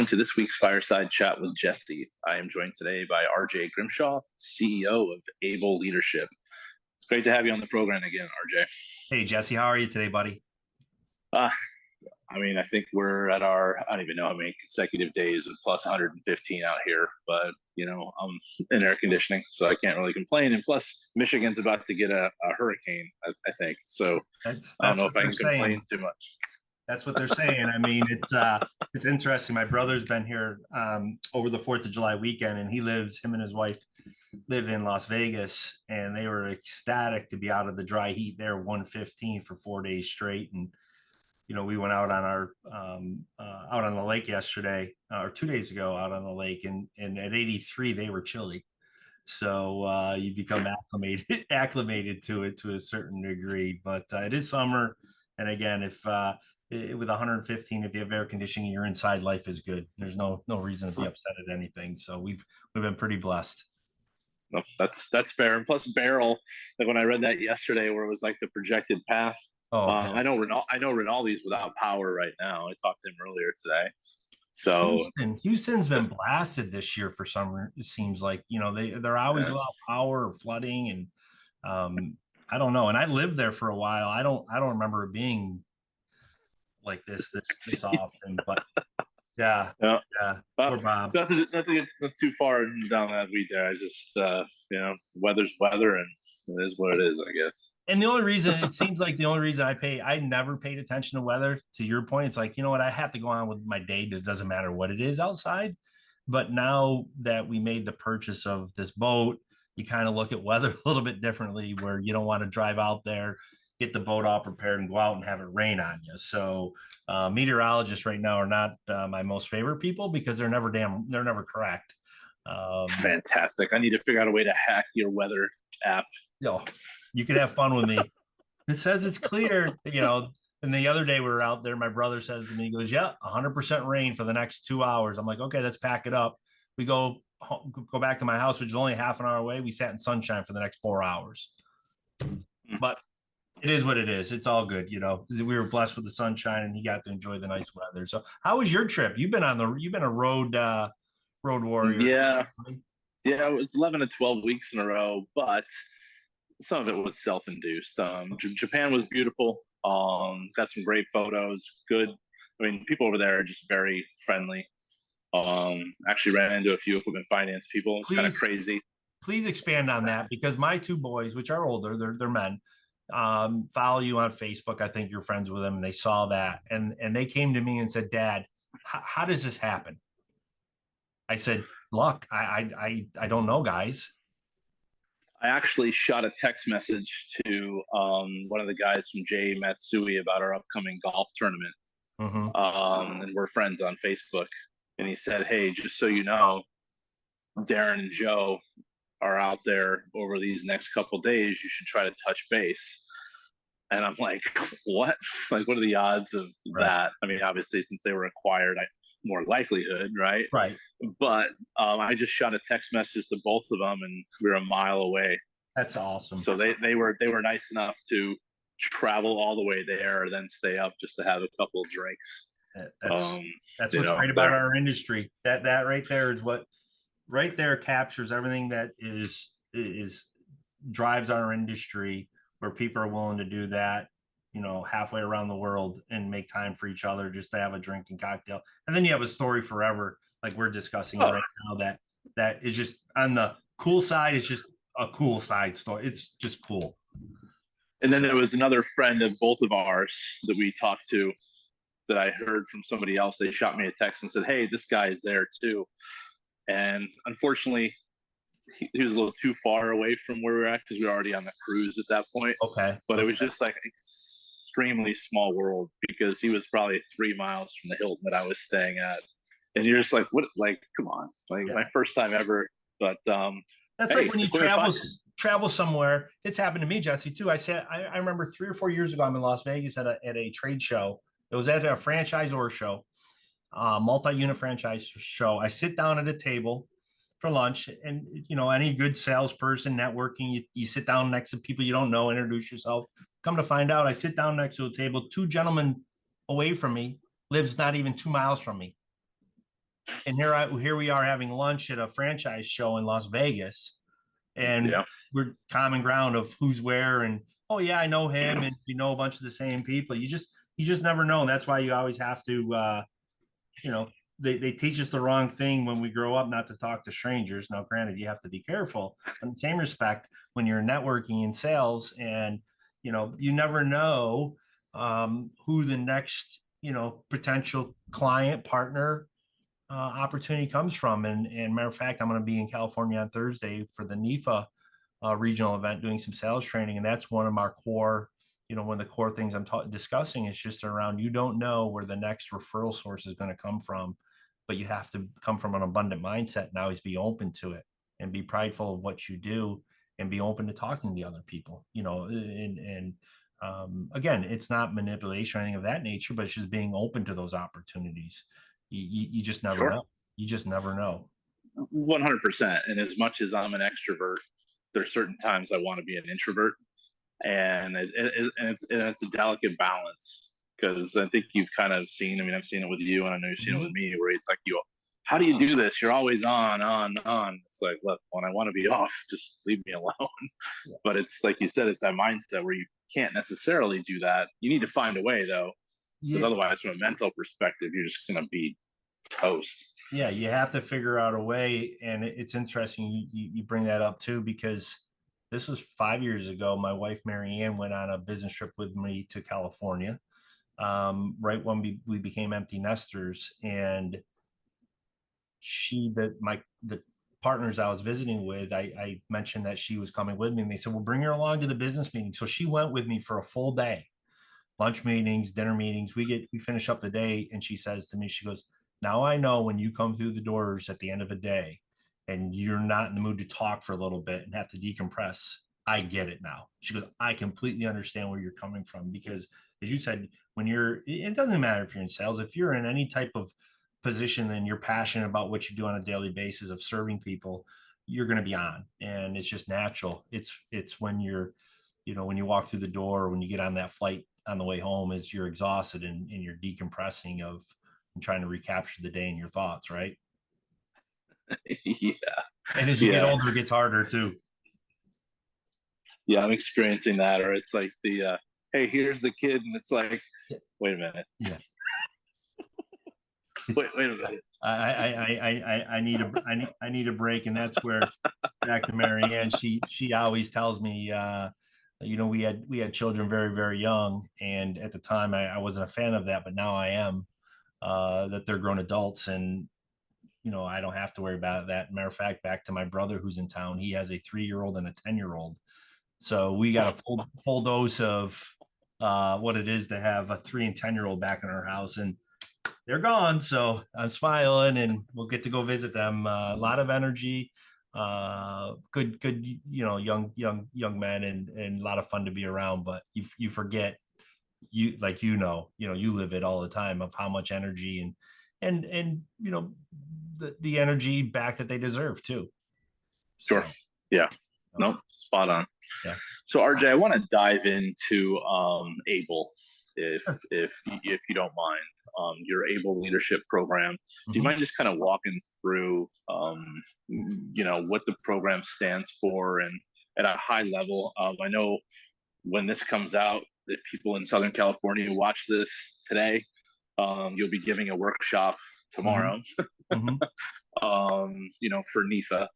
Welcome to this week's Fireside Chat with Jesse. I am joined today by RJ Grimshaw, CEO of Able Leadership. It's great to have you on the program again, RJ. Hey, Jesse, how are you today, buddy? Uh, I think we're at I don't even know how many consecutive days of plus 115 out here, but, I'm in air conditioning, so I can't really complain. And plus, Michigan's about to get a hurricane, I think. So That's I don't know what if I they're can saying. complain too much. That's what they're saying. It's interesting. My brother's been here over the 4th of July weekend, and him and his wife live in Las Vegas, and they were ecstatic to be out of the dry heat there, 115 for 4 days straight. And we went out on our out on the lake yesterday or 2 days ago out on the lake, and at 83 they were chilly. So you become acclimated to it to a certain degree. But it is summer, and again, if with 115, if you have air conditioning, you're inside, life is good. There's no reason to be upset at anything. So we've been pretty blessed. No, that's fair. And plus Barrel, like when I read that yesterday, where it was like the projected path. Yeah. I know Rinaldi's without power right now. I talked to him earlier today. So Houston's been blasted this year for some reason. It seems like they're always without power or flooding, and I don't know. And I lived there for a while. I don't remember it being like this often, but yeah. Poor Bob. Not to get too far down that weed there. I just weather's weather, and it is what it is, I guess. And the only reason I never paid attention to weather. To your point, it's like, what, I have to go on with my day. It doesn't matter what it is outside. But now that we made the purchase of this boat, you kind of look at weather a little bit differently, where you don't want to drive out there, get the boat all prepared, and go out and have it rain on you. So meteorologists right now are not my most favorite people, because they're never correct. It's fantastic. I need to figure out a way to hack your weather app. You could have fun with me. It says it's clear, and the other day we were out there, my brother says to me, he goes, yeah, 100% rain for the next 2 hours. I'm like, okay, let's pack it up. We go back to my house, which is only half an hour away. We sat in sunshine for the next 4 hours. But it is what it is. It's all good. We were blessed with the sunshine, and he got to enjoy the nice weather. So how was your trip? You've been a road warrior. Yeah. It was 11 to 12 weeks in a row, but some of it was self-induced. Japan was beautiful. Got some great photos. Good. I mean, people over there are just very friendly. Actually ran into a few equipment finance people. It's kind of crazy. Please expand on that, because my two boys, which are older, they're men, follow you on Facebook. I think you're friends with them, and they saw that, and they came to me and said, Dad, how does this happen? I said, look, I don't know, guys. I actually shot a text message to one of the guys from J Matsui about our upcoming golf tournament. And we're friends on Facebook. And he said, hey, just so you know, Darren and Joe are out there over these next couple of days. You should try to touch base. And I'm like, what? Like, what are the odds of that? I mean, obviously, since they were acquired, more likelihood, right? Right. But I just shot a text message to both of them, and we were a mile away. That's awesome. So they were nice enough to travel all the way there, then stay up just to have a couple of drinks. That's what's great about our industry. That right there is what right there captures everything that is drives our industry, where people are willing to do that, halfway around the world, and make time for each other just to have a drink and cocktail. And then you have a story forever, like we're discussing right now, that is just on the cool side. It's just a cool side story. It's just cool. And then there was another friend of both of ours that we talked to, that I heard from somebody else. They shot me a text and said, hey, this guy is there too. And unfortunately, he was a little too far away from where we were at, because we were already on the cruise at that point. Okay. But it was just like extremely small world, because he was probably 3 miles from the Hilton that I was staying at. And you're just like, what? Like, come on. Like, my first time ever. But that's like when you travel somewhere. It's happened to me, Jesse, too. I remember 3 or 4 years ago, I'm in Las Vegas at a trade show. It was at a franchisor show, multi-unit franchise show. I sit down at a table for lunch, and any good salesperson networking, you sit down next to people you don't know, introduce yourself. Come to find out, I sit down next to a table, 2 gentlemen away from me, lives not even 2 miles from me. And here we are having lunch at a franchise show in Las Vegas, and Yeah, we're common ground of who's where, and oh yeah, I know him, and you know a bunch of the same people. You just never know, and that's why you always have to they teach us the wrong thing when we grow up, not to talk to strangers. Now granted, you have to be careful, but in the same respect, when you're networking in sales, and you never know who the next potential client partner opportunity comes from. And matter of fact, I'm going to be in California on Thursday for the NIFA regional event, doing some sales training, and that's one of our core. One of the core things I'm discussing is just around, you don't know where the next referral source is going to come from, but you have to come from an abundant mindset and always be open to it and be prideful of what you do and be open to talking to other people. Again, it's not manipulation or anything of that nature, but it's just being open to those opportunities. You just never sure. know. You just never know. 100%. And as much as I'm an extrovert, there's certain times I want to be an introvert, and it's a delicate balance, because I think you've kind of seen. I mean, I've seen it with you, and I know you've seen it with me, where it's like, how do you do this? You're always on. It's like, look, when I want to be off, just leave me alone. Yeah. But it's like you said, it's that mindset where you can't necessarily do that. You need to find a way, though, because Yeah. otherwise, from a mental perspective, you're just going to be toast. Yeah, you have to figure out a way. And it's interesting you bring that up too, because this was 5 years ago. My wife, Mary Ann, went on a business trip with me to California, right when we became empty nesters. And the partners I was visiting with, I mentioned that she was coming with me, and they said, well, bring her along to the business meeting. So she went with me for a full day, lunch meetings, dinner meetings. We finish up the day, and she says to me, she goes, now I know when you come through the doors at the end of a day and you're not in the mood to talk for a little bit and have to decompress, I get it now. She goes, I completely understand where you're coming from, because as you said, it doesn't matter if you're in sales, if you're in any type of position and you're passionate about what you do on a daily basis of serving people, you're going to be on, and it's just natural. It's when when you walk through the door, or when you get on that flight on the way home, is you're exhausted, and you're decompressing and trying to recapture the day in your thoughts, right? Yeah. And as you get Yeah. older, it gets harder too. Yeah, I'm experiencing that. Or it's like hey, here's the kid, and it's like, wait a minute. Yeah. wait a minute. I need a break, and that's where, back to Mary Ann, she always tells me, we had children very, very young, and at the time I wasn't a fan of that, but now I am. That they're grown adults, and I don't have to worry about that. Matter of fact, back to my brother who's in town, he has a 3-year-old and a 10-year-old. So we got a full dose of what it is to have a 3 and 10-year-old back in our house, and they're gone. So I'm smiling, and we'll get to go visit them. A lot of energy, good, young men, and a lot of fun to be around. But you forget, you you live it all the time, of how much energy and the energy back that they deserve too. So, Sure. Yeah. No, spot on. Yeah. So RJ, I want to dive into Able, if you don't mind, your Able leadership program. Do you mind just kind of walking through, what the program stands for, and at a high level? I know when this comes out, if people in Southern California watch this today, you'll be giving a workshop tomorrow, for NIFA.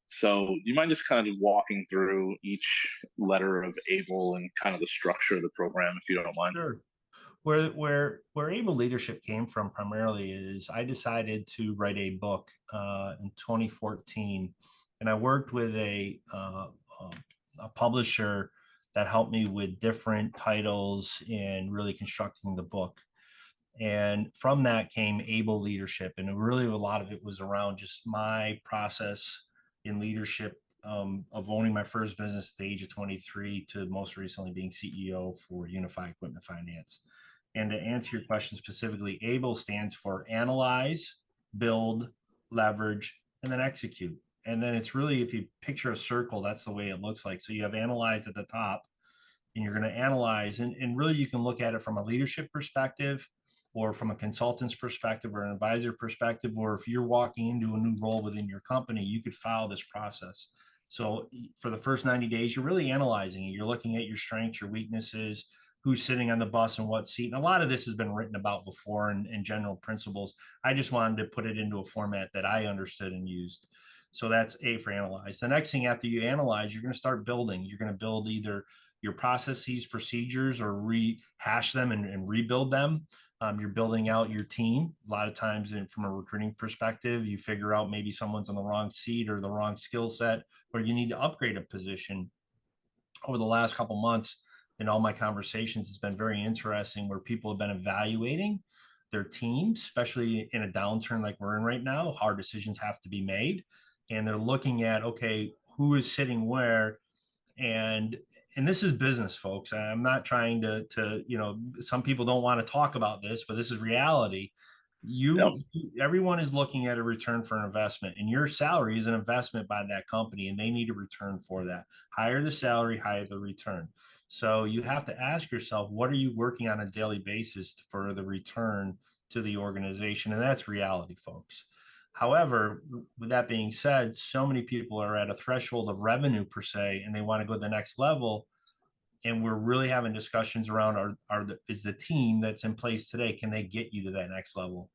So do you mind just kind of walking through each letter of Able and kind of the structure of the program, if you don't mind? Sure. Where Able leadership came from primarily is, I decided to write a book in 2014, and I worked with a publisher that helped me with different titles in really constructing the book. And from that came Able leadership, and really a lot of it was around just my process in leadership, of owning my first business at the age of 23 to most recently being CEO for Unified Equipment Finance. And to answer your question specifically, ABLE stands for analyze, build, leverage, and then execute. And then it's really, if you picture a circle, that's the way it looks like. So you have analyze at the top, and you're going to analyze, and really you can look at it from a leadership perspective, or from a consultant's perspective or an advisor perspective, or if you're walking into a new role within your company, you could follow this process. So for the first 90 days, you're really analyzing it. You're looking at your strengths, your weaknesses, who's sitting on the bus and what seat. And a lot of this has been written about before in general principles. I just wanted to put it into a format that I understood and used. So that's A for analyze. The next thing after you analyze, you're going to start building. You're going to build either your processes, procedures, or rehash them and rebuild them. You're building out your team. A lot of times from a recruiting perspective, you figure out maybe someone's on the wrong seat or the wrong skill set, or you need to upgrade a position. Over the last couple of months, in all my conversations, it's been very interesting where people have been evaluating their teams, especially in a downturn like we're in right now. Hard decisions have to be made. And they're looking at, okay, who is sitting where? And this is business, folks. I'm not trying to some people don't want to talk about this, but this is reality. Everyone is looking at a return for an investment, and your salary is an investment by that company, and they need a return for that. Higher the salary, higher the return. So you have to ask yourself, what are you working on a daily basis for the return to the organization? And that's reality, folks. However, with that being said, so many people are at a threshold of revenue per se, and they want to go to the next level. And we're really having discussions around is the team that's in place today, can they get you to that next level?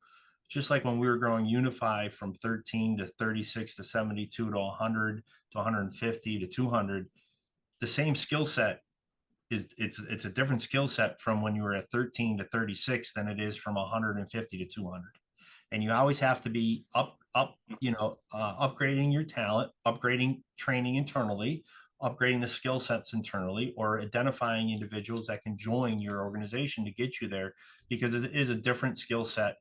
Just like when we were growing Unify from 13 to 36 to 72 to 100 to 150 to 200, the same skill set it's a different skill set from when you were at 13 to 36 than it is from 150 to 200. And you always have to be upgrading your talent, upgrading training internally, upgrading the skill sets internally, or identifying individuals that can join your organization to get you there, because it is a different skill set.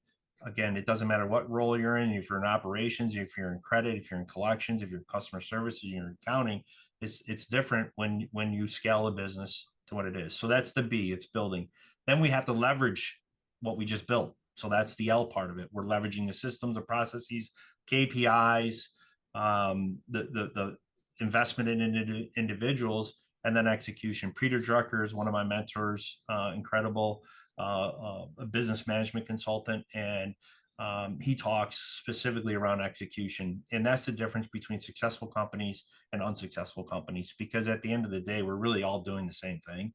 Again, it doesn't matter what role you're in. If you're in operations, if you're in credit, if you're in collections, if you're in customer services, you're in accounting, it's different when you scale a business to what it is. So that's the B, it's building. Then we have to leverage what we just built. So that's the L part of it. We're leveraging the systems, the processes, KPIs, the investment in individuals, and then execution. Peter Drucker is one of my mentors, incredible, a business management consultant, and he talks specifically around execution. And that's the difference between successful companies and unsuccessful companies, because at the end of the day, we're really all doing the same thing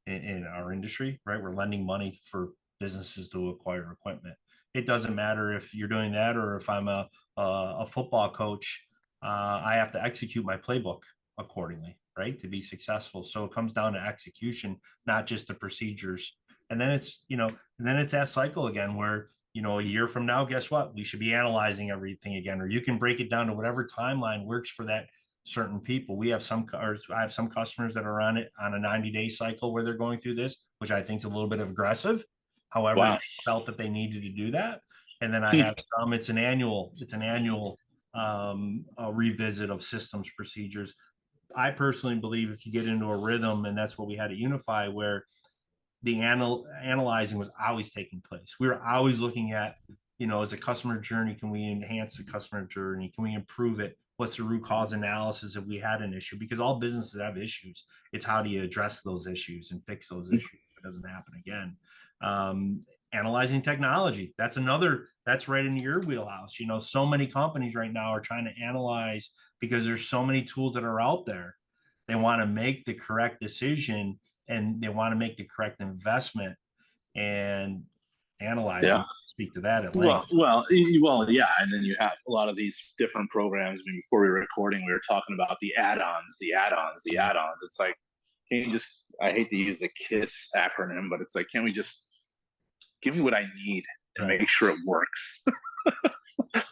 in our industry, right? We're lending money for businesses to acquire equipment. It doesn't matter if you're doing that or if I'm a football coach. I have to execute my playbook accordingly, right, to be successful. So it comes down to execution, not just the procedures. And then it's that cycle again where, a year from now, guess what? We should be analyzing everything again, or you can break it down to whatever timeline works for that certain people. I have some customers that are on a 90-day cycle where they're going through this, which I think is a little bit aggressive. However, wow. Felt that they needed to do that. And then I have some, it's an annual revisit of systems procedures. I personally believe if you get into a rhythm, and that's what we had at Unify, where the analyzing was always taking place. We were always looking at, as a customer journey, can we enhance the customer journey? Can we improve it? What's the root cause analysis if we had an issue? Because all businesses have issues. It's how do you address those issues and fix those issues so it doesn't happen again. Analyzing technology, that's right in your wheelhouse. So many companies right now are trying to analyze because there's so many tools that are out there. They want to make the correct decision and they want to make the correct investment, and analyze and speak to that at length. Well, yeah. And then you have a lot of these different programs. I mean, before we were recording, we were talking about the add-ons. It's like, can you just, I hate to use the KISS acronym, but it's like, can we just give me what I need and make sure it works?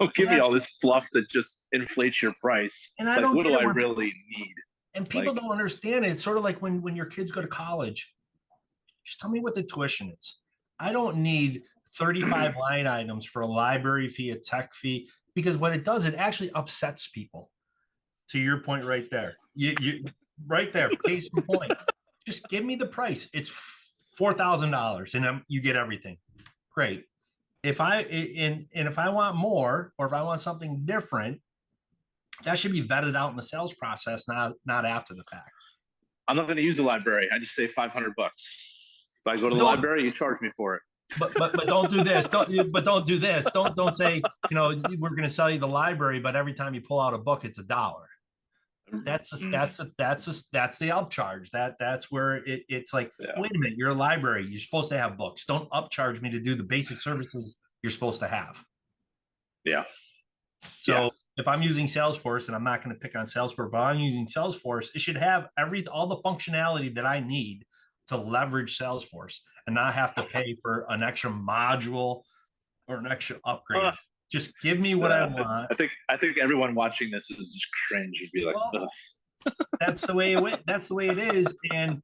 Don't give me all this fluff that just inflates your price. And I don't what do I really need? And people don't understand it. It's sort of like when your kids go to college, just tell me what the tuition is. I don't need 35 line items for a library fee, a tech fee, because what it does, it actually upsets people. To your point right there, you right there, case in point. Just give me the price. It's $4,000 and you get everything. Great. If I want more, or if I want something different, that should be vetted out in the sales process, not after the fact. I'm not going to use the library. I just say $500. If I go to the library, you charge me for it. but don't do this. Don't do this. Don't say, we're going to sell you the library, but every time you pull out a book, it's $1. That's the upcharge. That's where it's like, Yeah. wait a minute, you're a library. You're supposed to have books. Don't upcharge me to do the basic services you're supposed to have. Yeah. So if I'm using Salesforce, and I'm not going to pick on Salesforce, but I'm using Salesforce, it should have all the functionality that I need to leverage Salesforce and not have to pay for an extra module or an extra upgrade. Just give me what I want. I think everyone watching this is just cringe. You'd be like, well, that's the way it is. And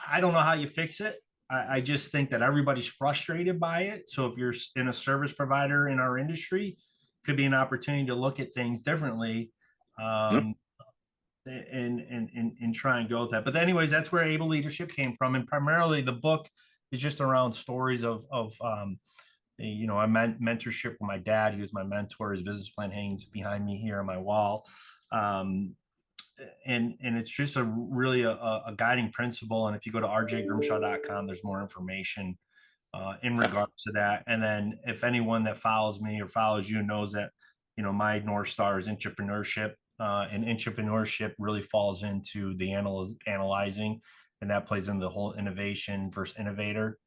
I don't know how you fix it. I just think that everybody's frustrated by it. So if you're in a service provider in our industry, could be an opportunity to look at things differently, and try and go with that. But anyways, that's where Able Leadership came from. And primarily the book is just around stories of mentorship with my dad. He was my mentor. His business plan hangs behind me here on my wall. And it's just really a guiding principle. And if you go to rjgrimshaw.com, there's more information in regards to that. And then if anyone that follows me or follows you knows that, my North Star is entrepreneurship, and entrepreneurship really falls into the analyzing, and that plays into the whole innovation versus innovator.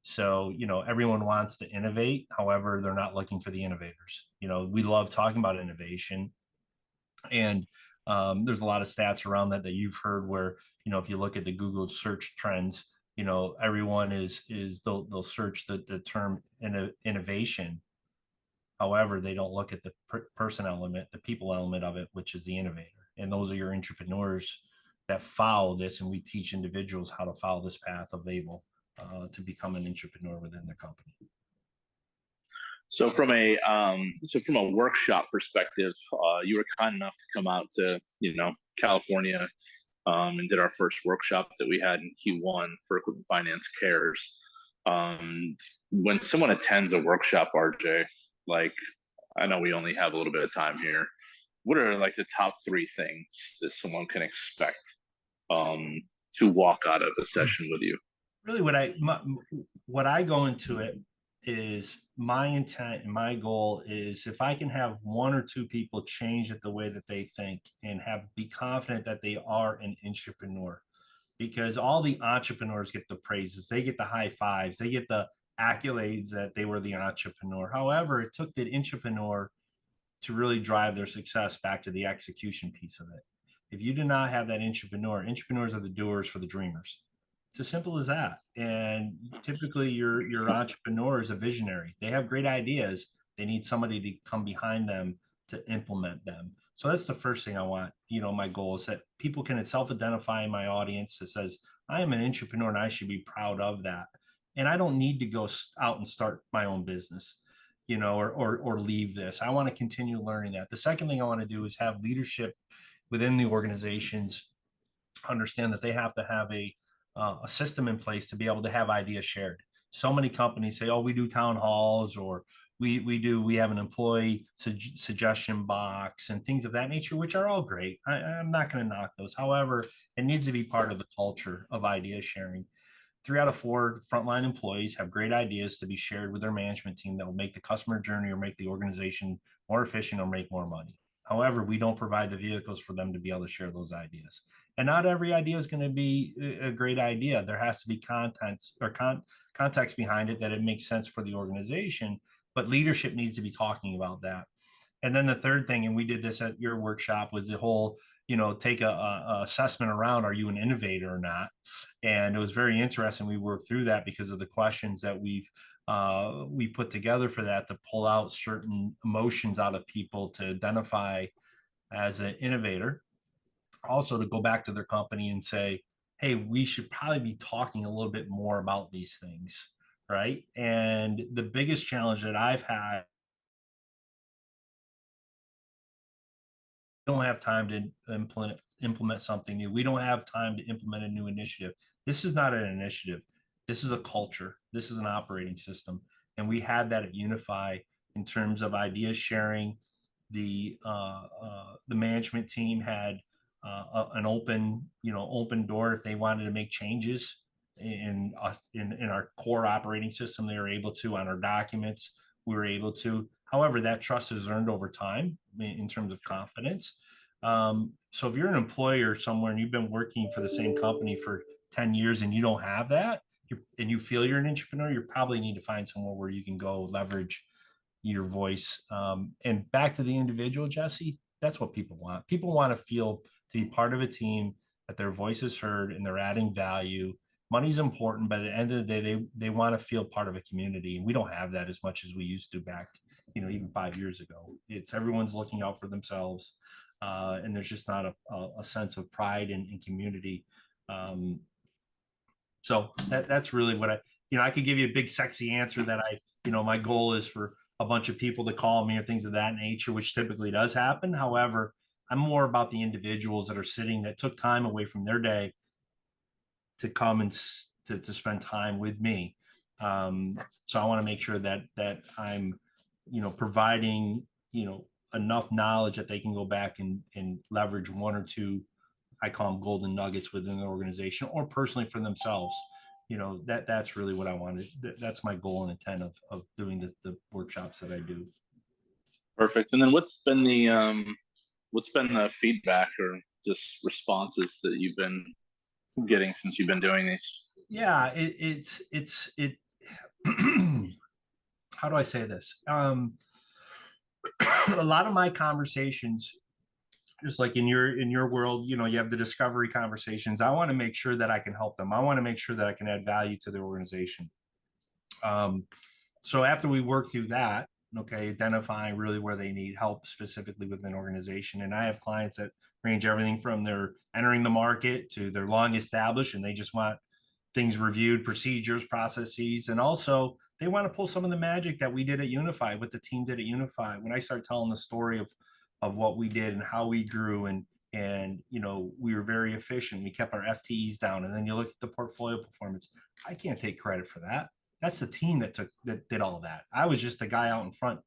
So, everyone wants to innovate. However, they're not looking for the innovators. We love talking about innovation, and there's a lot of stats around that you've heard where, if you look at the Google search trends, everyone they'll search the term innovation. However, they don't look at the person element, the people element of it, which is the innovator. And those are your entrepreneurs that follow this. And we teach individuals how to follow this path of Able to become an entrepreneur within their company. So from a workshop perspective, you were kind enough to come out to California, and did our first workshop that we had in Q1 for Equipment Finance Cares. When someone attends a workshop, RJ, like, I know we only have a little bit of time here, what are like the top 3 things that someone can expect to walk out of a session with you? Really, what I go into it is my intent and my goal is if I can have 1 or 2 people change it the way that they think and be confident that they are an entrepreneur, because all the entrepreneurs get the praises, they get the high fives, they get the accolades that they were the entrepreneur. However, it took the entrepreneur to really drive their success back to the execution piece of it. If you do not have that entrepreneurs are the doers for the dreamers. It's as simple as that. And typically your entrepreneur is a visionary. They have great ideas. They need somebody to come behind them to implement them. So that's the first thing I want. My goal is that people can self-identify in my audience that says, I am an entrepreneur and I should be proud of that. And I don't need to go out and start my own business, or leave this. I want to continue learning that. The second thing I want to do is have leadership within the organizations understand that they have to have a system in place to be able to have ideas shared. So many companies say, oh, we do town halls, or we have an employee suggestion box and things of that nature, which are all great. I'm not going to knock those. However, it needs to be part of the culture of idea sharing. 3 out of 4 frontline employees have great ideas to be shared with their management team that will make the customer journey or make the organization more efficient or make more money. However, we don't provide the vehicles for them to be able to share those ideas. And not every idea is going to be a great idea. There has to be context behind it that it makes sense for the organization, but leadership needs to be talking about that. And then the third thing, and we did this at your workshop, was the whole, take a assessment around, are you an innovator or not? And it was very interesting. We worked through that because of the questions that we put together for that, to pull out certain emotions out of people to identify as an innovator. Also to go back to their company and say, hey, we should probably be talking a little bit more about these things, right? And the biggest challenge that I've had, don't have time to implement something new. We don't have time to implement a new initiative. This is not an initiative. This is a culture. This is an operating system. And we had that at Unify in terms of ideas sharing. The management team had an open door if they wanted to make changes. in our core operating system. They were able to on our documents. We were able to. However, that trust is earned over time in terms of confidence. So if you're an employer somewhere and you've been working for the same company for 10 years and you don't have that, and you feel you're an entrepreneur, you probably need to find somewhere where you can go leverage your voice. And back to the individual, Jesse, that's what people want. People want to feel to be part of a team, that their voice is heard and they're adding value. Money's important, but at the end of the day, they want to feel part of a community. And we don't have that as much as we used to back, even 5 years ago. It's everyone's looking out for themselves. And there's just not a sense of pride and community. So that's really what I could give you a big sexy answer that my goal is for a bunch of people to call me or things of that nature, which typically does happen. However, I'm more about the individuals that are sitting, that took time away from their day to come and to spend time with me. So I want to make sure that I'm, providing, enough knowledge that they can go back and leverage one or two, I call them golden nuggets within the organization, or personally for themselves. That's really what I wanted. That's my goal and intent of doing the workshops that I do. Perfect. And then what's been the feedback or just responses that you've been getting since you've been doing these? Yeah, it's how do I say this? A lot of my conversations, just like in your world, you have the discovery conversations. I want to make sure that I can help them. I want to make sure that I can add value to the organization. So after we work through that, identifying really where they need help specifically within an organization. And I have clients that range everything from they're entering the market to they're long established and they just want things reviewed, procedures, processes, and also they want to pull some of the magic that we did at Unify, what the team did at Unify. When I start telling the story of what we did and how we grew and we were very efficient. We kept our FTEs down. And then you look at the portfolio performance. I can't take credit for that. That's the team that did all of that. I was just the guy out in front,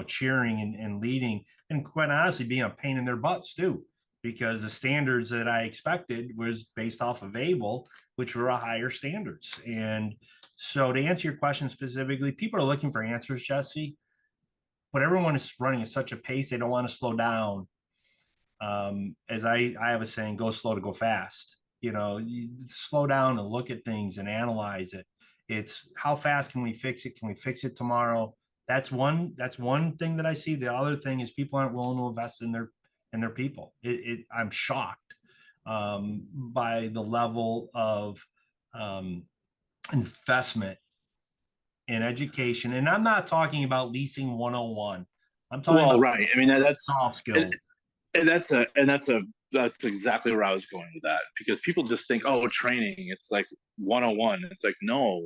cheering and leading, and quite honestly being a pain in their butts too, because the standards that I expected was based off of Able, which were a higher standards. And so to answer your question specifically, people are looking for answers, Jesse, but everyone is running at such a pace, they don't want to slow down. As I have a saying, go slow to go fast. You slow down and look at things and analyze it. It's how fast can we fix it? Can we fix it tomorrow? That's one thing that I see. The other thing is people aren't willing to invest in their people. I'm shocked by the level of investment in education. And I'm not talking about leasing 101. I'm talking about right. I mean, that's soft skills. And that's exactly where I was going with that, because people just think, oh, training, it's like 101. It's like, no,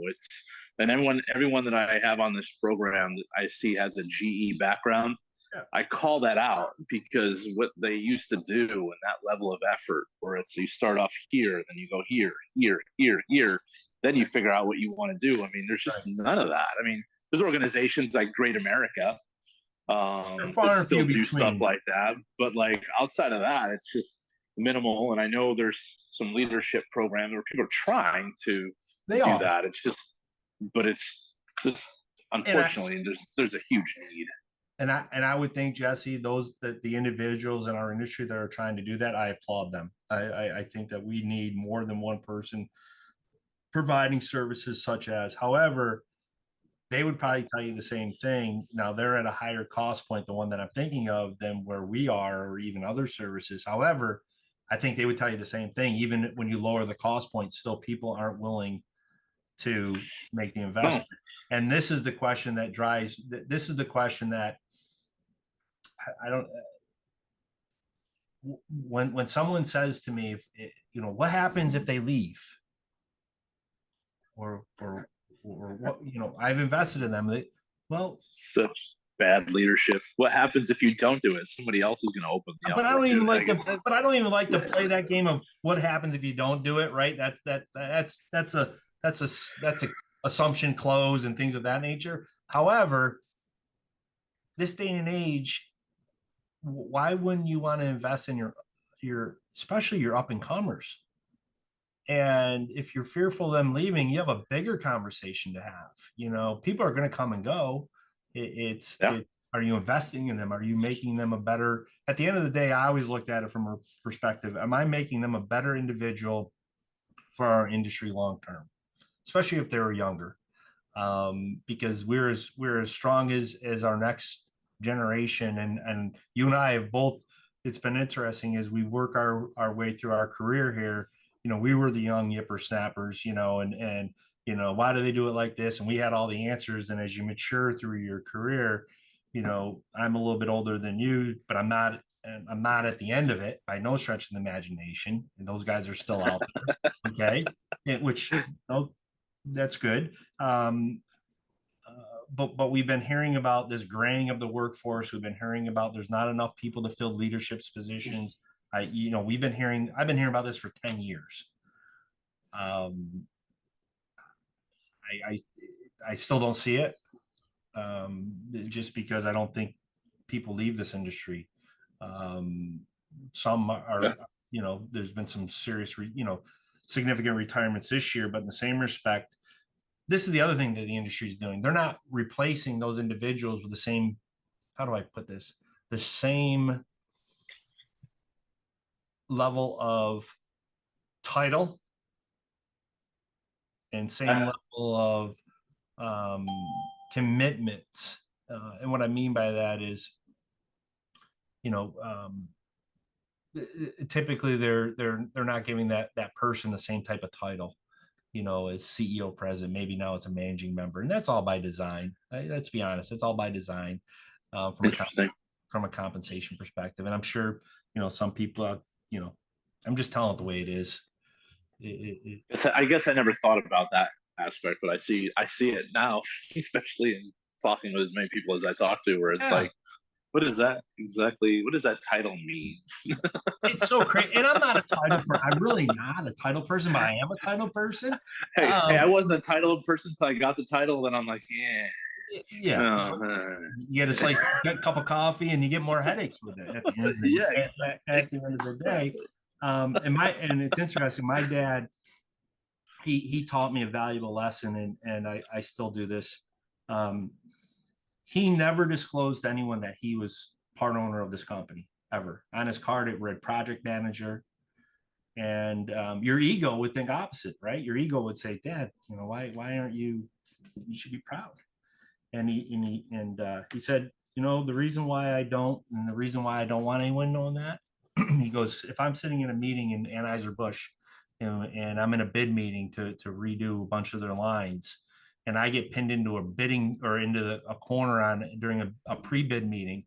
and everyone that I have on this program that I see has a GE background. Yeah. I call that out because what they used to do and that level of effort, where it's you start off here, then you go here, then you figure out what you want to do. I mean, there's just none of that. I mean, there's organizations like Great America that still do stuff like that, but like outside of that, it's just minimal. And I know there's some leadership programs where people are trying to do that. It's just unfortunately there's a huge need. And I would think, Jesse, the individuals in our industry that are trying to do that, I applaud them. I think that we need more than one person providing services such as. However, they would probably tell you the same thing. Now they're at a higher cost point, the one that I'm thinking of, than where we are, or even other services. However, I think they would tell you the same thing. Even when you lower the cost point, still people aren't willing to make the investment. And this is the question that this is the question that I don't, when someone says to me, what happens if they leave? Or what, I've invested in them. Well, such bad leadership. What happens if you don't do it? Somebody else is going to open the but I don't even like but I don't even like to play that game of what happens if you don't do it. Right. That's a assumption close and things of that nature. However, this day and age, why wouldn't you want to invest in your especially your up and comers? And if you're fearful of them leaving, you have a bigger conversation to have. You know, people are going to come and go. Yeah. Are you investing in them? Are you making them a better, at the end of the day, I always looked at it from a perspective. Am I making them a better individual for our industry long term, especially if they were younger? Because we're as strong as our next generation, and you and I have both. It's been interesting as we work our way through our career here. You know, we were the young yipper snappers, you know, and you know, why do they do it like this? And we had all the answers. And as you mature through your career, you know, I'm a little bit older than you, but I'm not at the end of it by no stretch of the imagination. And those guys are still out there. Okay. Which, you know, that's good. But we've been hearing about this graying of the workforce. We've been hearing about there's not enough people to fill leadership positions. I've been hearing about this for 10 years. I still don't see it, just because I don't think people leave this industry. Some are, you know, there's been some serious, significant retirements this year, but in the same respect, this is the other thing that the industry is doing. They're not replacing those individuals with the same, how do I put this? The same level of title and same level of commitment. And what I mean by that is, you know, typically they're not giving that person the same type of title, you know, as CEO, president. Maybe now it's a managing member, and that's all by design. Let's be honest, it's all by design, from a compensation perspective. And I'm sure, you know, some people, you know, I'm just telling it the way it is. I guess I never thought about that aspect, but I see it now, especially in talking with as many people as I talk to, where it's like, what is that exactly? What does that title mean? It's so crazy. And I'm not a title person. I'm really not a title person, but I am a title person. Hey, I wasn't a title person until I got the title. Then I'm like, yeah. You get a cup of coffee, and you get more headaches with it at the end of the, at the end of the day. And it's interesting. My dad, he taught me a valuable lesson, and I still do this. He never disclosed to anyone that he was part owner of this company ever. On his card, it read project manager. And your ego would think opposite, right? Your ego would say, Dad, you know, why aren't you? You should be proud. And he said, you know, the reason why I don't, and the reason why I don't want anyone knowing that, he goes, if I'm sitting in a meeting in Anheuser-Busch, you know, and I'm in a bid meeting to redo a bunch of their lines, and I get pinned into a bidding or into a corner during a pre-bid meeting,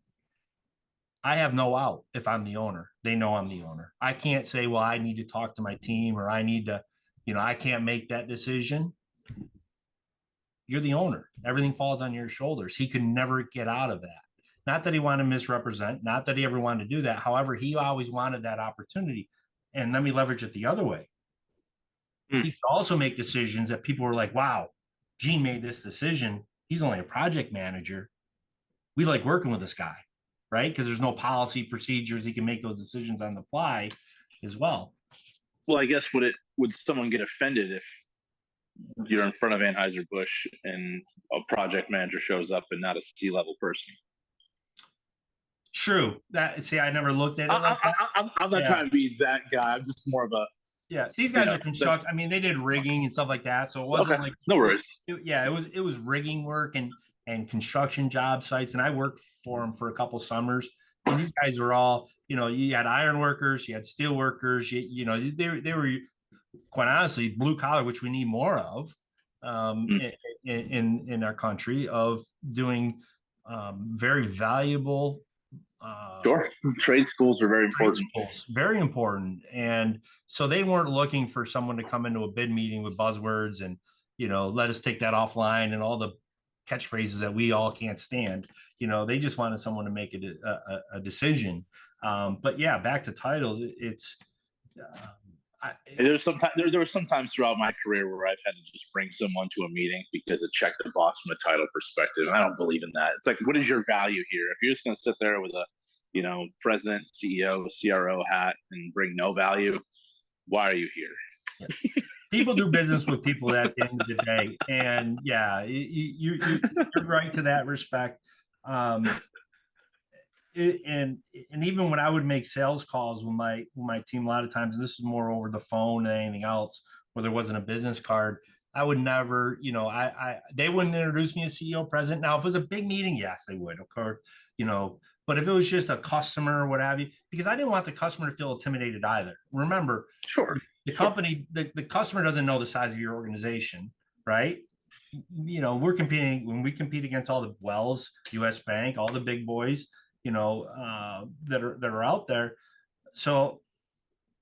I have no out if I'm the owner. They know I'm the owner. I can't say, well, I need to talk to my team, or I need to, you know, I can't make that decision. You're the owner. Everything falls on your shoulders. He could never get out of that. Not that he wanted to misrepresent, not that he ever wanted to do that. However, he always wanted that opportunity. And let me leverage it the other way. He could also make decisions that people were like, wow, Gene made this decision. He's only a project manager. We like working with this guy, right? Because there's no policy procedures. He can make those decisions on the fly as well. Well, I guess would someone get offended if you're in front of Anheuser-Busch and a project manager shows up and not a C-level person? True. I never looked at it like that. I'm not trying to be that guy. I'm just more of a. Yeah, these guys are construction. I mean, they did rigging and stuff like that, so it wasn't like no worries. It was rigging work and construction job sites, and I worked for them for a couple summers. And these guys were all, you know, you had iron workers, you had steel workers, you know, they were quite honestly blue collar, which we need more of in our country, of doing very valuable. Sure. Trade schools are very important. Very important. And so they weren't looking for someone to come into a bid meeting with buzzwords and, you know, let us take that offline and all the catchphrases that we all can't stand. You know, they just wanted someone to make a decision. But yeah, back to titles. There were some times throughout my career where I've had to just bring someone to a meeting because it checked the box from a title perspective. I don't believe in that. It's like, what is your value here? If you're just going to sit there with a, you know, president, CEO, CRO hat and bring no value, why are you here? Yeah. People do business with people at the end of the day. And yeah, you're right to that respect. Um, and even when I would make sales calls with my team, a lot of times, and this is more over the phone than anything else, where there wasn't a business card, I would never, they wouldn't introduce me as CEO president. Now, if it was a big meeting, yes, they would, of course, but if it was just a customer or what have you, because I didn't want the customer to feel intimidated either. Remember, Sure. The company, the customer doesn't know the size of your organization, right? We're competing when we compete against all the Wells, US Bank, all the big boys, that are out there. So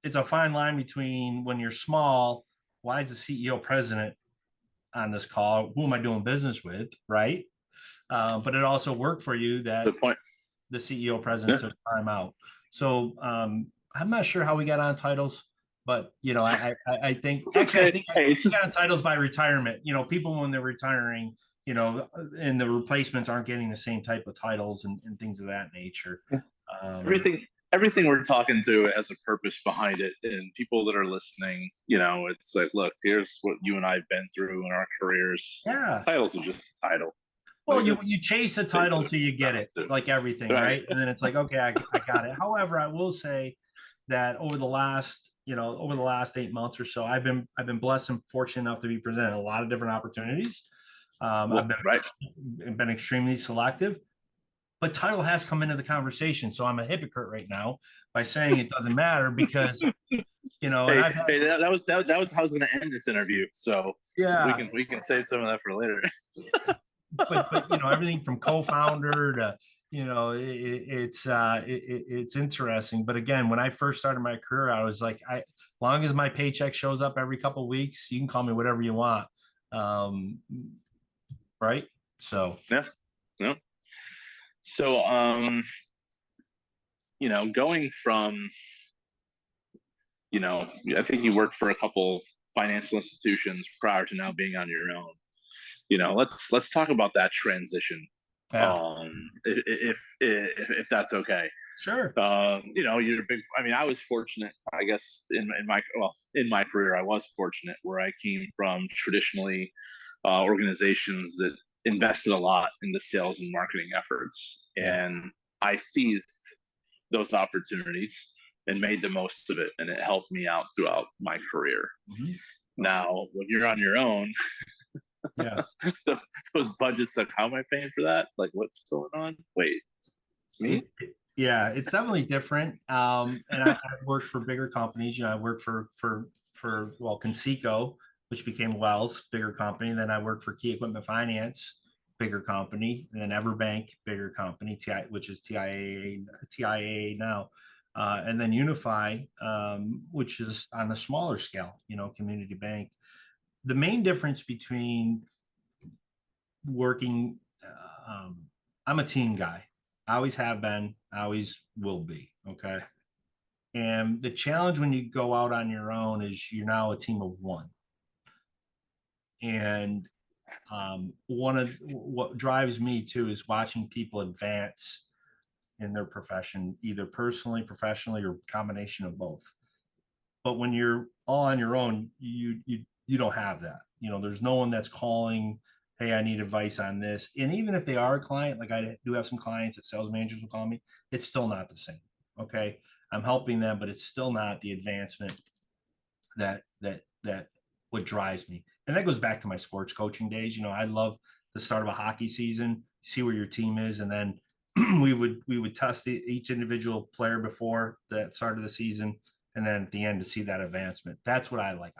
it's a fine line between when you're small, why is the CEO president on this call? Who am I doing business with, right? But it also worked for you that Good point. The CEO president took time out. So I'm not sure how we got on titles, but I think it's okay. I think we got on titles by retirement. People when they're retiring, and the replacements aren't getting the same type of titles and things of that nature. Everything we're talking to has a purpose behind it, and people that are listening, it's like, look, here's what you and I've been through in our careers. Yeah, titles are just a title. Well, you chase a title until you get it, like everything, right? And then it's like, okay, I got it. However, I will say that over the last 8 months or so, I've been blessed and fortunate enough to be presented a lot of different opportunities. I've been extremely selective, but title has come into the conversation. So I'm a hypocrite right now by saying it doesn't matter because that was how I was going to end this interview. So yeah, we can save some of that for later. but everything from co-founder to it's interesting. But again, when I first started my career, I was like, as long as my paycheck shows up every couple of weeks, you can call me whatever you want. Right. So yeah. So going from I think you worked for a couple financial institutions prior to now being on your own. Let's talk about that transition. Yeah. If that's okay. Sure. You're a big. I mean, I was fortunate. I guess in my career, I was fortunate where I came from traditionally organizations that invested a lot in the sales and marketing efforts, and I seized those opportunities and made the most of it, and it helped me out throughout my career. Mm-hmm. Now, when you're on your own. Yeah. Those budgets, like, how am I paying for that? Like, what's going on? Wait, it's me? Yeah, it's definitely different. And I've worked for bigger companies. I worked for Conseco, which became Wells, bigger company. And then I worked for Key Equipment Finance, bigger company, and then Everbank, bigger company, which is TIAA now. And then Unify, which is on a smaller scale, community bank. The main difference between working, I'm a team guy. I always have been, I always will be. Okay. And the challenge when you go out on your own is you're now a team of one. And one of what drives me too is watching people advance in their profession, either personally, professionally, or combination of both. But when you're all on your own, you don't have that. There's no one that's calling, hey, I need advice on this. And even if they are a client, like I do have some clients that sales managers will call me, it's still not the same. Okay. I'm helping them, but it's still not the advancement that what drives me. And that goes back to my sports coaching days. I love the start of a hockey season, see where your team is. And then we would test each individual player before the start of the season. And then at the end to see that advancement. That's what I like.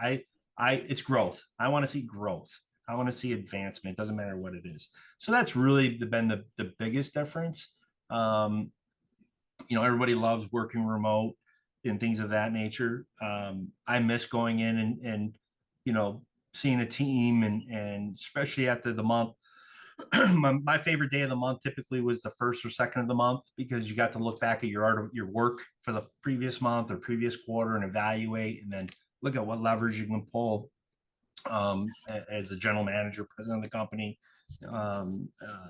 It's growth. I want to see growth. I want to see advancement. It doesn't matter what it is. So that's really been the biggest difference. Everybody loves working remote and things of that nature. I miss going in and seeing a team and especially after the month. My favorite day of the month typically was the first or second of the month because you got to look back at your work for the previous month or previous quarter and evaluate and then look at what leverage you can pull as the general manager, president of the company, and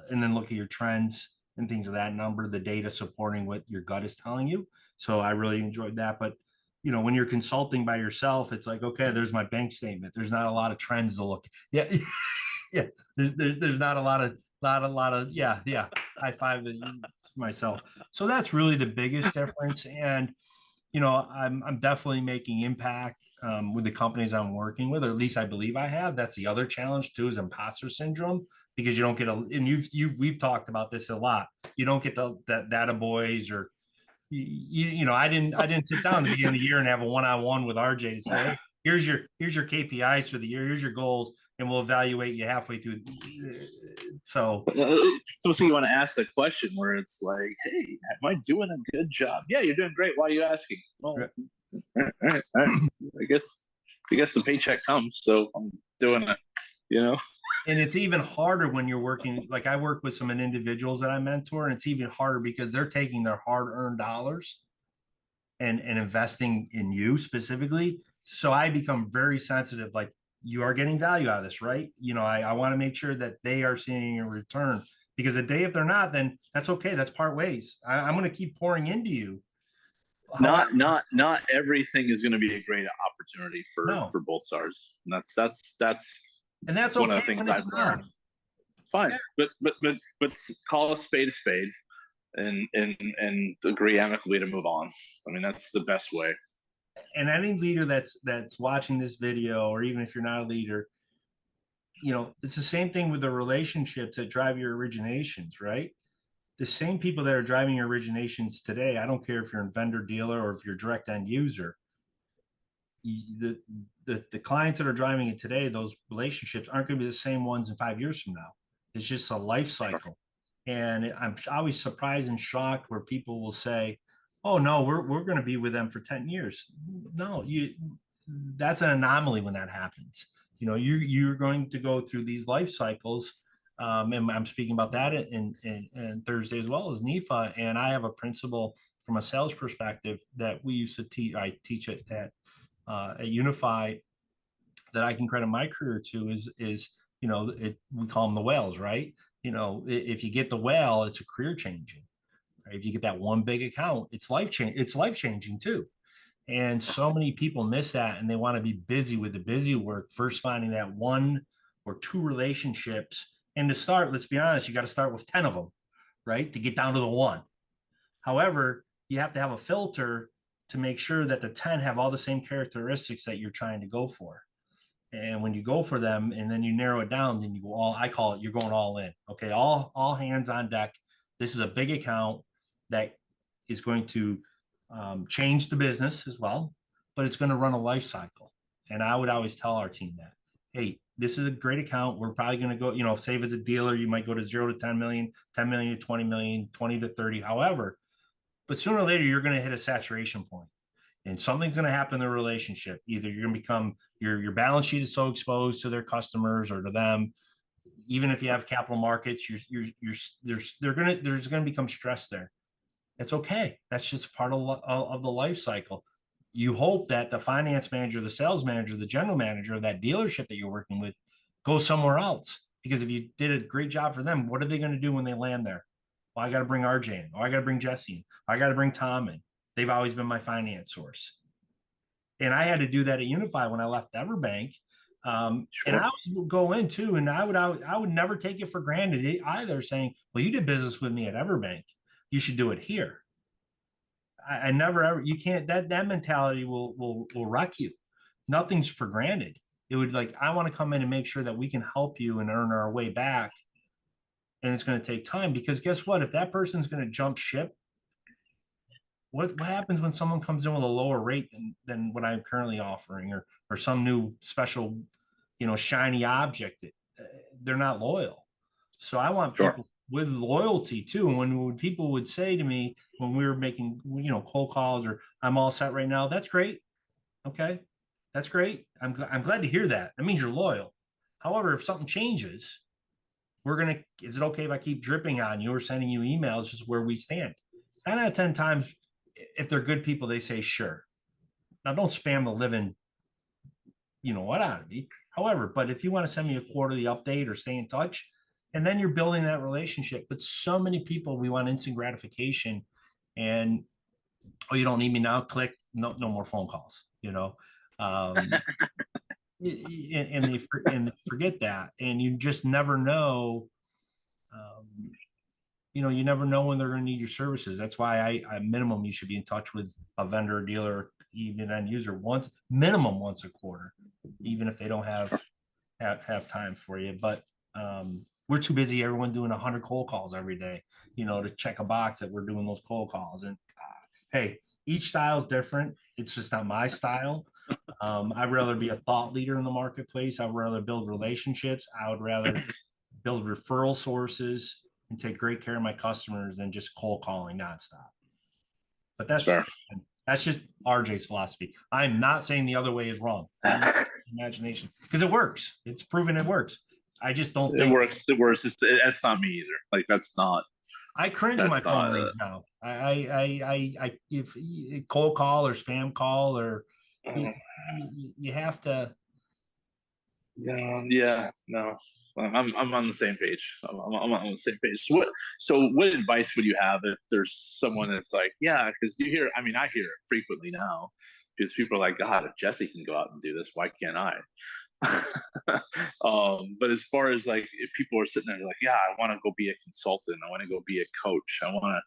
then look at your trends and things of that number, the data supporting what your gut is telling you. So I really enjoyed that. But when you're consulting by yourself, it's like, okay, there's my bank statement. There's not a lot of trends to look. Yeah. Yeah. There's not a lot of, yeah. High five myself. So that's really the biggest difference. And, I'm definitely making impact with the companies I'm working with, or at least I believe I have. That's the other challenge too, is imposter syndrome, because you don't get and we've talked about this a lot. You don't get that data boys, or I didn't sit down at the beginning of the year and have a one-on-one with RJ to say, hey, here's your KPIs for the year, here's your goals, and we'll evaluate you halfway through. So you want to ask the question where it's like, hey, am I doing a good job? Yeah, you're doing great. Why are you asking? Well, all right. I guess the paycheck comes, so I'm doing it, And it's even harder when you're working, like I work with some individuals that I mentor, and it's even harder because they're taking their hard-earned dollars and investing in you specifically. So I become very sensitive, like, you are getting value out of this, right? I want to make sure that they are seeing a return, because the day if they're not, then that's okay. That's part ways. I'm going to keep pouring into you. Not everything is going to be a great opportunity for both sides. And that's one of the things I've learned. It's fine, yeah. but call a spade, and agree amicably to move on. I mean, that's the best way. And any leader that's watching this video, or even if you're not a leader, it's the same thing with the relationships that drive your originations, right? The same people that are driving your originations today, I don't care if you're a vendor dealer or if you're direct end user, the clients that are driving it today, those relationships aren't going to be the same ones in 5 years from now. It's just a life cycle. And I'm always surprised and shocked where people will say, oh no, we're going to be with them for 10 years. No, that's an anomaly when that happens. You're going to go through these life cycles. And I'm speaking about that in Thursday as well as NEFA. And I have a principle from a sales perspective that we used to teach. I teach it at Unify, that I can credit my career to is we call them the whales, right? If you get the whale, it's a career changing. Right? If you get that one big account, it's life changing too. And so many people miss that, and they want to be busy with the busy work, first finding that one or two relationships. And to start, let's be honest, you got to start with 10 of them, right? To get down to the one. However, you have to have a filter to make sure that the 10 have all the same characteristics that you're trying to go for. And when you go for them and then you narrow it down, then you go I call it, you're going all in. Okay, all hands on deck. This is a big account that is going to change the business as well, but it's going to run a life cycle. And I would always tell our team that, hey, this is a great account. We're probably going to go, say if it's a dealer, you might go to 0 to 10 million, 10 million to 20 million, 20 to 30, however. But sooner or later, you're going to hit a saturation point. And something's going to happen in the relationship. Either you're going to become, your balance sheet is so exposed to their customers or to them. Even if you have capital markets, there's going to become stress there. It's okay. That's just part of the life cycle. You hope that the finance manager, the sales manager, the general manager of that dealership that you're working with goes somewhere else. Because if you did a great job for them, what are they going to do when they land there? Well, I got to bring RJ in. Or I got to bring Jesse in. Or I got to bring Tom in. They've always been my finance source. And I had to do that at Unify when I left Everbank. Sure. And I would go in too, and I would never take it for granted either, saying, well, you did business with me at Everbank. You should do it here. I never ever, you can't, that mentality will wreck you. Nothing's for granted. It would I want to come in and make sure that we can help you and earn our way back. And it's going to take time, because guess what? If that person's going to jump ship, what happens when someone comes in with a lower rate than what I'm currently offering, or some new special, shiny object? They're not loyal. So I want people with loyalty too. And when people would say to me when we were making, cold calls, or I'm all set right now, that's great. Okay. That's great. I'm glad to hear that. That means you're loyal. However, if something changes, is it okay if I keep dripping on you or sending you emails just where we stand? 9 out of 10 times, if they're good people, they say, sure. Now, don't spam the living, out of me. However, but if you want to send me a quarterly update or stay in touch, and then you're building that relationship. But so many people, we want instant gratification, and, oh, you don't need me now, click. no more phone calls, and they forget that, and you just never know. You never know when they're going to need your services. That's why I minimum, you should be in touch with a vendor, dealer, even end user minimum once a quarter, even if they don't have time for you. But we're too busy, everyone doing 100 cold calls every day, to check a box that we're doing those cold calls. And hey, each style is different. It's just not my style. I'd rather be a thought leader in the marketplace. I'd rather build relationships. I would rather build referral sources and take great care of my customers than just cold calling nonstop. But that's just RJ's philosophy. I'm not saying the other way is wrong. Imagination, because it works. It's proven it works. I just don't think it works. That's not me either. Like, that's not. I cringe when my phone rings now. I if cold call or spam call or you have to. Yeah, no. I'm on the same page. I'm on the same page. So what advice would you have if there's someone that's like, yeah, because I hear it frequently now, because people are like, God, if Jesse can go out and do this, why can't I? But as far as like, if people are sitting there like, yeah, I want to go be a consultant, I want to go be a coach, I want to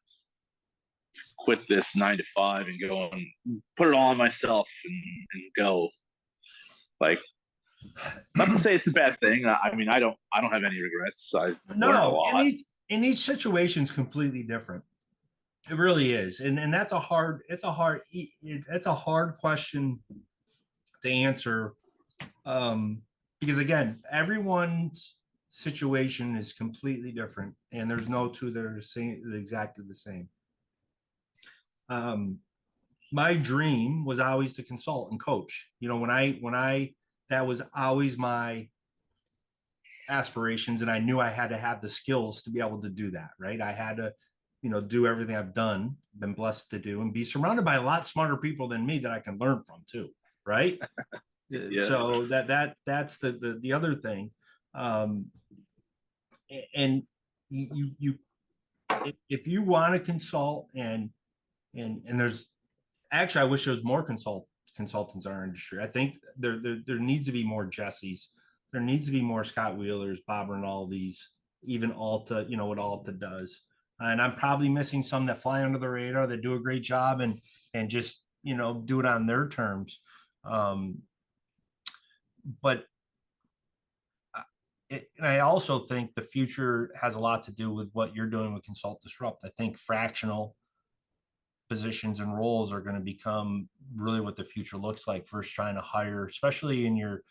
quit this 9 to 5 and go and put it all on myself and go, like, not to say it's a bad thing. I don't have any regrets. I've learned a lot. And each situation is completely different. It really is, and that's a hard question to answer, because again, everyone's situation is completely different, and there's no two that are exactly the same. My dream was always to consult and coach. That was always my aspirations, and I knew I had to have the skills to be able to do that, right? I had to, do everything I've been blessed to do, and be surrounded by a lot smarter people than me that I can learn from too, right? Yeah. So that's the other thing. And you if you want to consult and there's actually, I wish there was more consultants in our industry. I think there needs to be more Jessies. There needs to be more Scott Wheelers, Bob Rinaldi's, even Alta, what Alta does. And I'm probably missing some that fly under the radar, that do a great job and just, do it on their terms. But I also think the future has a lot to do with what you're doing with Consult Disrupt. I think fractional positions and roles are going to become really what the future looks like. First, trying to hire, especially in your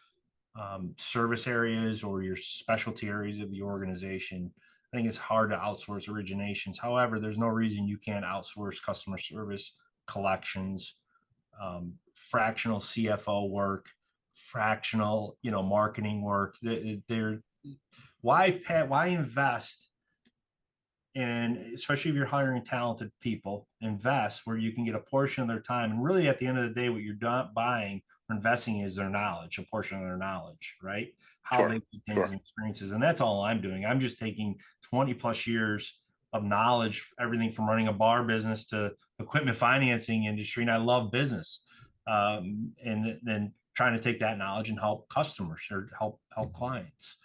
service areas or your specialty areas of the organization. I think it's hard to outsource originations. However, there's no reason you can't outsource customer service, collections, fractional CFO work, fractional, marketing work. Why invest? And especially if you're hiring talented people, invest where you can get a portion of their time. And really, at the end of the day, what you're buying or investing is their knowledge, a portion of their knowledge, right? How they do things and experiences. And that's all I'm doing. I'm just taking 20 plus years of knowledge, everything from running a bar business to equipment financing industry. And I love business. And then trying to take that knowledge and help customers or help clients.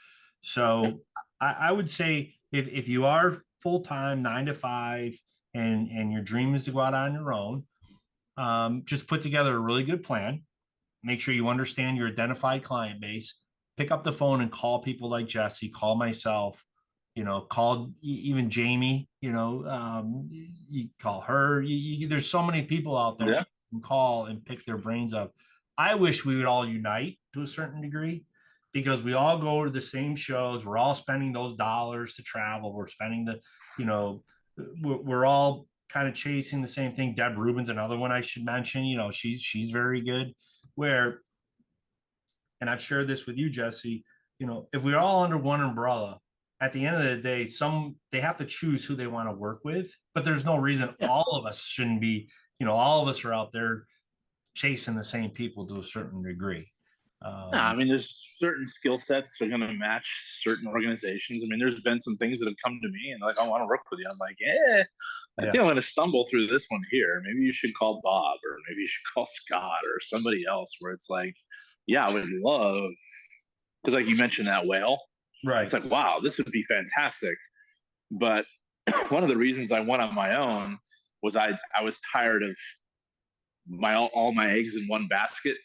So I would say if you are full-time 9 to 5 and your dream is to go out on your own, just put together a really good plan. Make sure you understand your identified client base. Pick up the phone and call people like Jesse, call myself, call even Jamie, you call her. There's so many people out there you can call and pick their brains up. I wish we would all unite to a certain degree, because we all go to the same shows. We're all spending those dollars to travel. We're spending we're all kind of chasing the same thing. Deb Rubin's another one I should mention. She's very good. And I've shared this with you, Jesse, if we're all under one umbrella, at the end of the day, they have to choose who they want to work with, but there's no reason all of us shouldn't be, all of us are out there chasing the same people to a certain degree. There's certain skill sets that are going to match certain organizations. There's been some things that have come to me and like, I want to work with you. I'm like, I think I'm going to stumble through this one here. Maybe you should call Bob, or maybe you should call Scott or somebody else, where it's like, yeah, I would love, because like you mentioned that whale. Right. It's like, wow, this would be fantastic. But one of the reasons I went on my own was I was tired of all my eggs in one basket.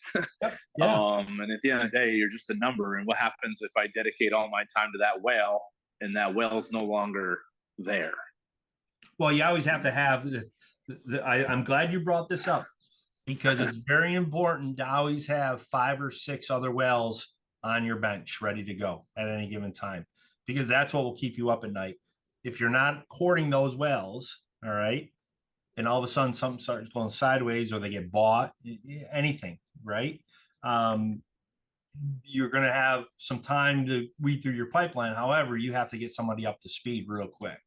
Yeah. And at the end of the day, you're just a number. And what happens if I dedicate all my time to that whale and that whale's no longer there? Well, you always have to have I'm glad you brought this up, because it's very important to always have 5 or 6 other whales on your bench ready to go at any given time, because that's what will keep you up at night. If you're not courting those whales, all right, and all of a sudden something starts going sideways, or they get bought, anything, right? You're going to have some time to weed through your pipeline. However, you have to get somebody up to speed real quick.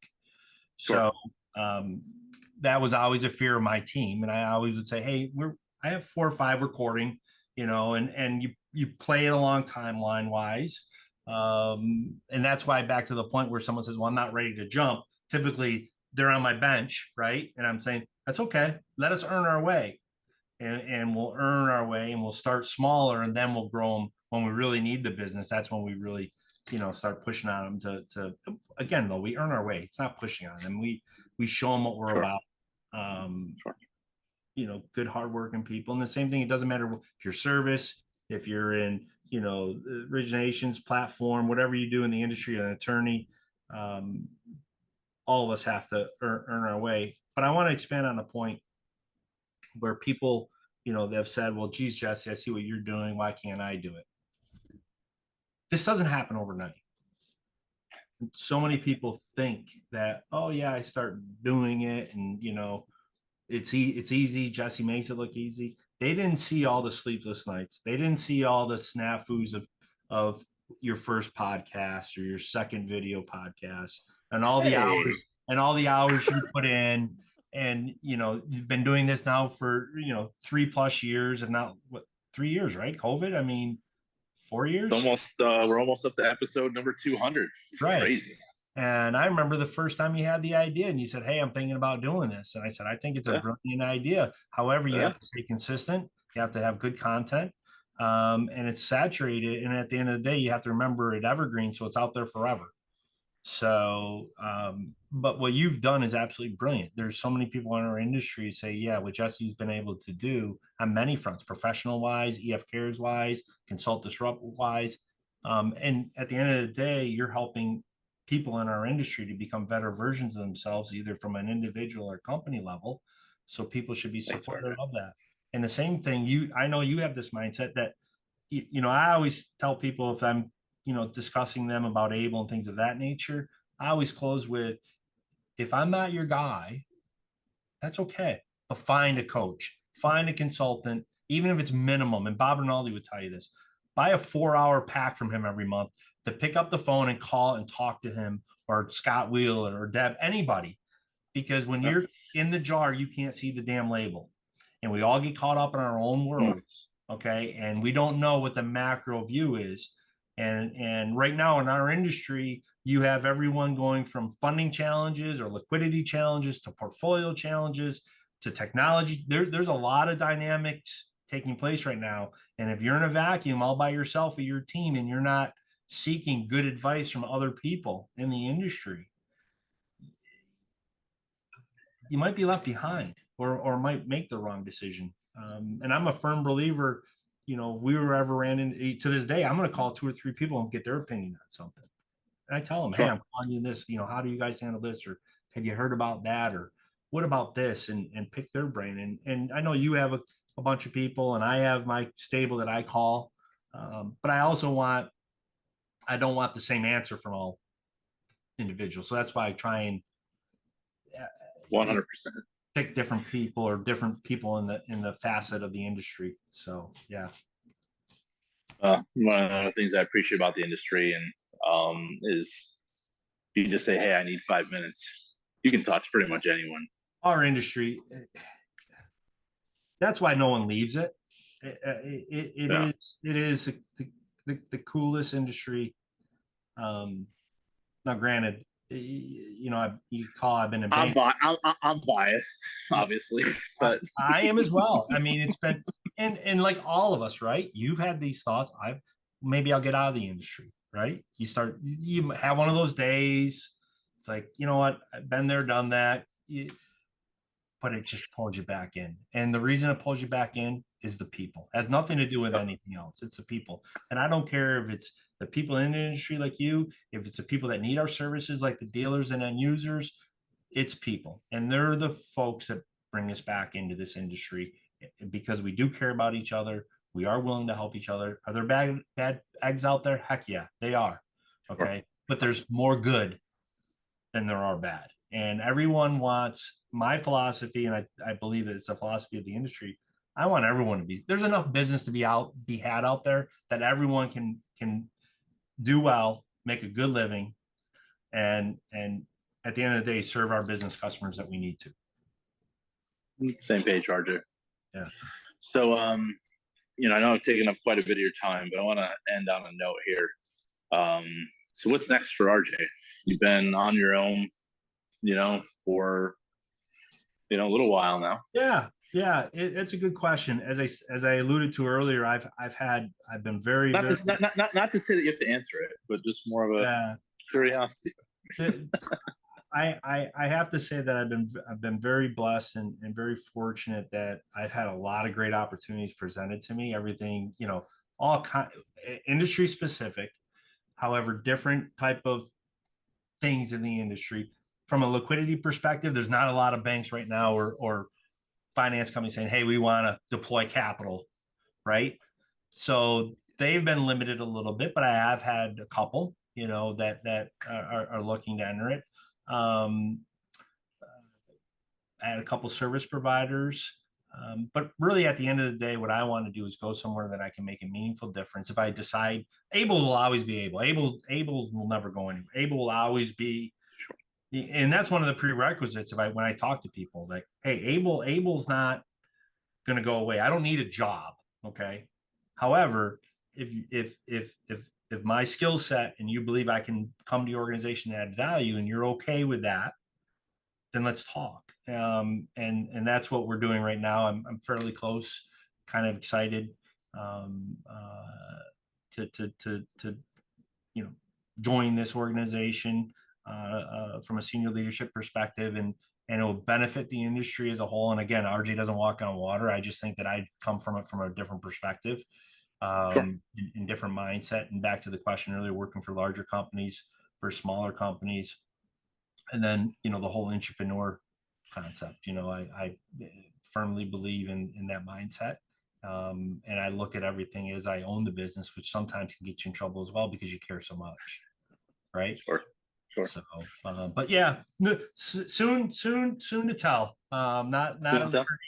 Sure. So that was always a fear of my team. And I always would say, hey, I have 4 or 5 recording, and you play it along timeline wise. And that's why, back to the point where someone says, well, I'm not ready to jump. Typically they're on my bench, right? And I'm saying, that's okay. Let us earn our way. And we'll earn our way, and we'll start smaller, and then we'll grow them when we really need the business. That's when we really, start pushing on them to again, though, we earn our way. It's not pushing on them. We show them what we're about. Good, hardworking people. And the same thing, it doesn't matter if you're service, if you're in, originations, platform, whatever you do in the industry, an attorney, all of us have to earn our way. But I want to expand on a point where people, they've said, well, geez, Jesse, I see what you're doing. Why can't I do it? This doesn't happen overnight. So many people think that, oh yeah, I start doing it, and it's easy. Jesse makes it look easy. They didn't see all the sleepless nights. They didn't see all the snafus of your first podcast or your second video podcast, and all the hours you put in. And you've been doing this now for 3+ years, and now 3 years, right? COVID. I mean, 4 years. We're almost up to episode number 200. It's right. Crazy. And I remember the first time you had the idea, and you said, hey, I'm thinking about doing this. And I said, I think it's a brilliant idea. However, you have to stay consistent. You have to have good content, and it's saturated. And at the end of the day, you have to remember it evergreen, so it's out there forever. So, but what you've done is absolutely brilliant. There's so many people in our industry say, yeah, what Jesse's been able to do on many fronts, professional wise, EF cares wise, consult disrupt wise. And at the end of the day, you're helping people in our industry to become better versions of themselves, either from an individual or company level. So people should be supportive of that. And the same thing, I know you have this mindset that, I always tell people, if I'm discussing them about Able and things of that nature, I always close with, if I'm not your guy, that's okay. But find a coach, find a consultant, even if it's minimum. And Bob Rinaldi would tell you this: buy a 4-hour pack from him every month to pick up the phone and call and talk to him, or Scott Wheeler or Deb, anybody. Because when you're in the jar, you can't see the damn label. And we all get caught up in our own worlds. Okay. And we don't know what the macro view is. And right now in our industry, you have everyone going from funding challenges or liquidity challenges to portfolio challenges to technology. There's a lot of dynamics taking place right now. And if you're in a vacuum all by yourself or your team, and you're not seeking good advice from other people in the industry, you might be left behind, or might make the wrong decision. And I'm a firm believer, we were ever ran into, to this day, I'm going to call 2 or 3 people and get their opinion on something. And I tell them, hey, I'm calling you this, how do you guys handle this? Or have you heard about that? Or what about this? And pick their brain. And I know you have a bunch of people, and I have my stable that I call. But I don't want the same answer from all individuals. So that's why I try and 100% pick different people, or different people in the facet of the industry. So yeah. One of the things I appreciate about the industry is you just say, hey, I need 5 minutes. You can talk to pretty much anyone. Our industry, that's why no one leaves it. It is the coolest industry. Now, granted, I've been a bank. I'm biased, obviously, but I am as well. I mean, it's been, and like all of us, right? You've had these thoughts. Maybe I'll get out of the industry, right? You have one of those days. It's like, you know what? I've been there, done that. But it just pulls you back in. And the reason it pulls you back in is the people. It has nothing to do with anything else. It's the people. And I don't care if it's the people in the industry like you, if it's the people that need our services like the dealers and end users, it's people. And they're the folks that bring us back into this industry because we do care about each other. We are willing to help each other. Are there bad eggs out there? Heck yeah, they are. Okay. Sure. But there's more good than there are bad. And everyone wants my philosophy, and I believe that it's a philosophy of the industry. I want everyone to be, there's enough business to be had out there that everyone can do well, make a good living, and at the end of the day, serve our business customers that we need to. Same page, RJ. Yeah. So, I know I've taken up quite a bit of your time, but I want to end on a note here. So what's next for RJ? You've been on your own, for, a little while now. Yeah. It's a good question. As I alluded to earlier, I've been very, not to say that you have to answer it, but just more of a curiosity. I have to say that I've been very blessed and very fortunate that I've had a lot of great opportunities presented to me. Everything, all industry specific, however, different type of things in the industry. From a liquidity perspective, there's not a lot of banks right now or finance companies saying, hey, we want to deploy capital, right? So they've been limited a little bit, but I have had a couple, that are looking to enter it. I had a couple service providers. But really, at the end of the day, what I want to do is go somewhere that I can make a meaningful difference. If I decide, Able will always be Able. Able will never go anywhere. Able will always be, and that's one of the prerequisites. When I talk to people, like, hey, Able's not going to go away. I don't need a job. Okay. However, if my skill set and you believe I can come to your organization and add value, and you're okay with that, then let's talk. And that's what we're doing right now. I'm fairly close, kind of excited to join this organization from a senior leadership perspective, and it will benefit the industry as a whole. And again, RJ doesn't walk on water. I just think that I come from it from a different perspective, Sure. in different mindset. And back to the question earlier, working for larger companies versus smaller companies. And then, the whole entrepreneur concept, I firmly believe in that mindset. And I look at everything as I own the business, which sometimes can get you in trouble as well because you care so much. Right. Sure. So, but yeah, soon to tell. Not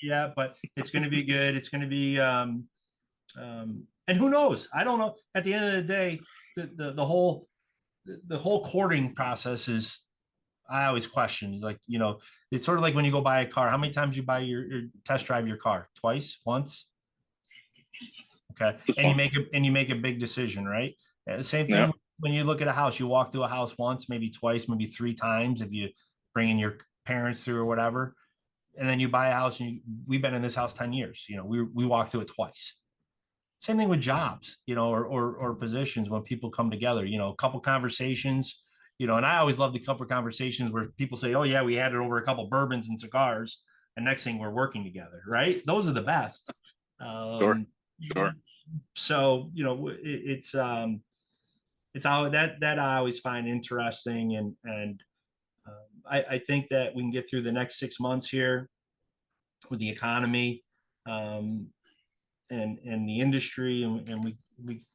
yet, but it's going to be good. It's going to be, and who knows? I don't know. At the end of the day, the whole courting process is, I always question. It's like, it's sort of like when you go buy a car. How many times you buy your test drive your car? Twice? Once? Okay. And you make a big decision, right? Same thing when you look at a house. You walk through a house once, maybe twice, maybe 3 times if you bring in your parents through or whatever. And then you buy a house, and we've been in this house 10 years. We walk through it twice. Same thing with jobs, or positions when people come together, a couple conversations. And I always love the couple of conversations where people say, oh yeah, we had it over a couple of bourbons and cigars, and next thing we're working together, right? Those are the best. Sure. So, it's all that I always find interesting. And I think that we can get through the next 6 months here with the economy, and the industry. And we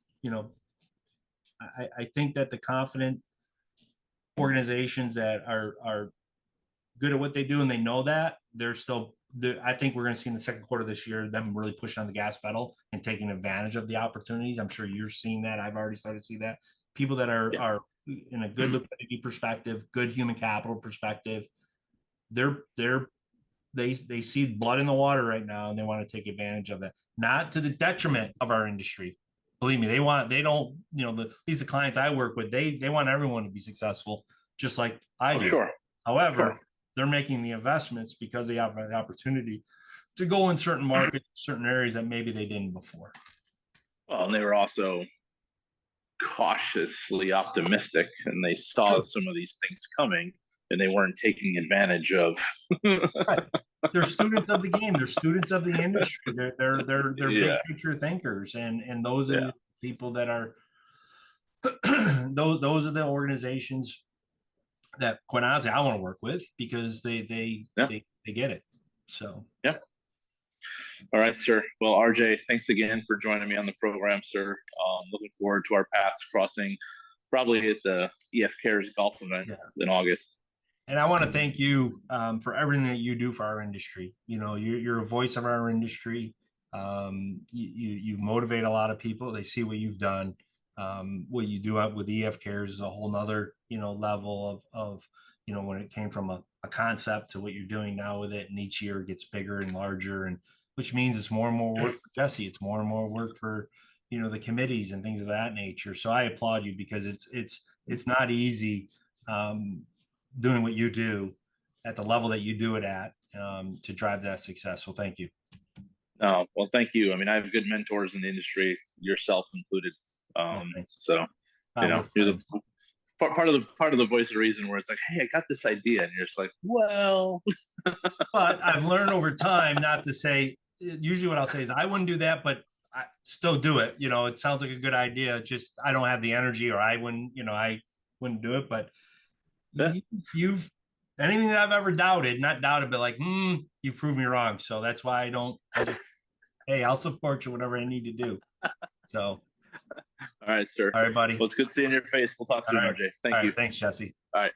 I think that the confident organizations that are good at what they do, and they know that, I think we're going to see in the second quarter of this year them really pushing on the gas pedal and taking advantage of the opportunities. I'm sure you're seeing that. I've already started to see that. People that are in a good liquidity perspective, good human capital perspective, they see blood in the water right now, and they want to take advantage of it, not to the detriment of our industry. Believe me, at least the clients I work with, they want everyone to be successful. just like I do. Sure. However, Sure. they're making the investments because they have an opportunity to go in certain markets, certain areas that maybe they didn't before. Well, and they were also cautiously optimistic, and they saw some of these things coming, and they weren't taking advantage of. Right. They're students of the game. They're students of the industry. They're big picture thinkers, and those are the people that are those are the organizations that, quite honestly, I want to work with because they get it. So yeah. All right, sir. Well, RJ, thanks again for joining me on the program, sir. Looking forward to our paths crossing probably at the EF Cares golf event in August. And I want to thank you for everything that you do for our industry. You know, you're a voice of our industry. You motivate a lot of people. They see what you've done. What you do with EF Cares is a whole nother, level of when it came from a concept to what you're doing now with it. And each year it gets bigger and larger, and which means it's more and more work for Jesse. It's more and more work for, the committees and things of that nature. So I applaud you because it's not easy doing what you do at the level that you do it at to drive that success. So thank you. Oh, well, thank you. I mean, I have good mentors in the industry, yourself included. So, you're the part of the voice of reason where it's like, hey, I got this idea, and you're just like, well. But I've learned over time not to say. Usually, what I'll say is, I wouldn't do that, but I still do it. It sounds like a good idea. Just I don't have the energy, or I wouldn't do it. But you've anything that I've ever doubted, not doubted, but like, you've proved me wrong. So that's why I don't. Hey, I'll support you whatever I need to do. So. All right, sir. All right, buddy. Well, it's good seeing your face. We'll talk soon, RJ. Thank you. Thanks, Jesse. All right.